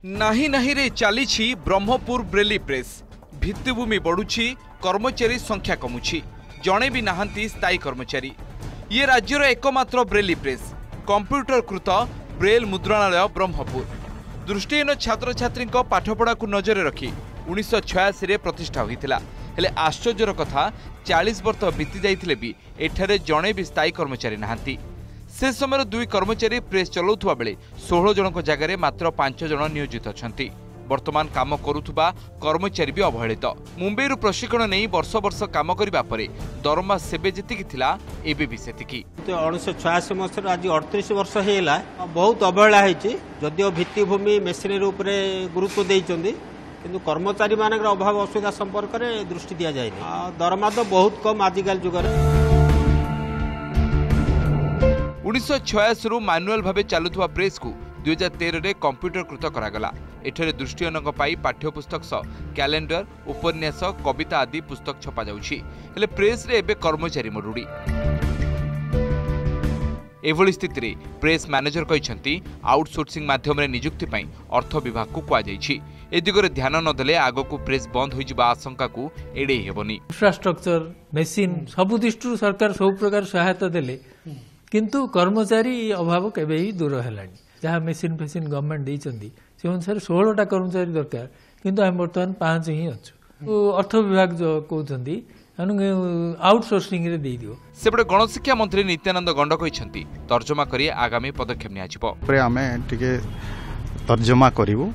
नाही नाही रे चली ब्रह्मपुर ब्रेली प्रेस भित्तिभूमि बढ़ुछि कर्मचारी संख्या कमुछि जणे भी नाहंती स्थायी कर्मचारी ये राज्यर एकमात्र ब्रेली प्रेस कंप्यूटरकृत ब्रेल मुद्रणालय ब्रह्मपुर दृष्टिहीन छात्र छात्री पाठपढ़ा को नजर रखी 1986 रे प्रतिष्ठा होइतिला हेले आश्चर्यर कथा 40 वर्ष बीती जाइथिले भी एठारे जणे भी स्थायी कर्मचारी नाहंती। से समय 2 कर्मचारी प्रेस चलाउथुवा बेले 16 जनक जगह मात्र 5 जन नियोजित अछंती। वर्तमान काम करुथुबा कर्मचारी भी अवहेलित। मुंबईरू प्रशिक्षण नहीं वर्ष वर्ष काम करिबा परे दरमा सेबे जेतिकी थिला एबे भी सेतिकी। 1986 मसर आज 38 वर्ष हेला बहुत अवहेला हेछि जदियो भित्तिभूमि मेसिनरी उपरे गुरुत्व देइचंदी किंतु कर्मचारी मानकर अभाव असुविधा संपर्क में दृष्टि दि जाए दरमा तो बहुत कम आजिकल जुगर। 1986 रु मैनुअल भावे चलुवा प्रेस को 2013 रे कंप्यूटरकृत करागला। एठरे दृष्टिहीन पाई पाठ्यपुस्तक सह कैलेंडर उपन्यास कविता आदि पुस्तक छपा जाउछि हेले प्रेस रे एबे कर्मचारी मरुड़ी। एभली स्थिति रे प्रेस मैनेजर कहिसंती आउटसोर्सिंग माध्यम रे नियुक्ति पई अर्थ विभाग को कुआ जाइछि। ए दिगरे ध्यान न देले आगो को प्रेस बंद होई जिबा आशंका को एडे हेबनी। इंफ्रास्ट्रक्चर मेसिन सब दृष्टि सरकार सब प्रकार सहायता देले किंतु कर्मचारी अभाव केबे ही दूर हेलानी। जहाँ मेसिन फेसिन गवर्नमेंट देइचंदी से अनुसार 16टा कर्मचारी दरकार किंतु हम वर्तमान 5 ही अछु। अर्थ विभाग जो कहउचंदी आउटसोर्सिंग रे देइ दियो। सेपटे गणशिक्षा मंत्री नित्यानंद गंड कहिसंती तर्जमा करी आगामी पदक्षेप निया जिवो। प्रे आमे टिके तर्जमा करिवो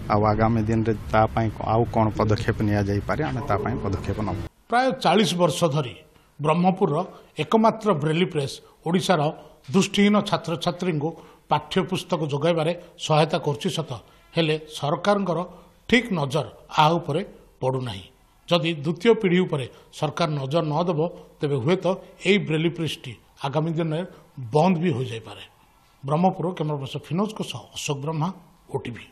आ आगामी दिन रे ता पई आउ कोन पदक्षेप निया जाई पारे आमे ता पई पदक्षेप न। प्राय 40 वर्ष धरी ब्रह्मपुर एकमात्र ब्रेली प्रेस ओडिशार दृष्टिहीन छात्र छात्री को पाठ्यपुस्तक जोगाइबारे सहायता करछि सत हेले सरकारଙ୍କର ठीक नजर आ उपरे पड़ू नाही। जदि द्वितीय पीढ़ी उपरे सरकार नजर न देबो तेबे हुए तो एई ब्रेली प्रेसटी आगामी दिन में बंद भी हो जाय पारे। ब्रह्मपुर कैमरा पर्सन फिनोज को अशोक ब्रह्मा ओटीवी।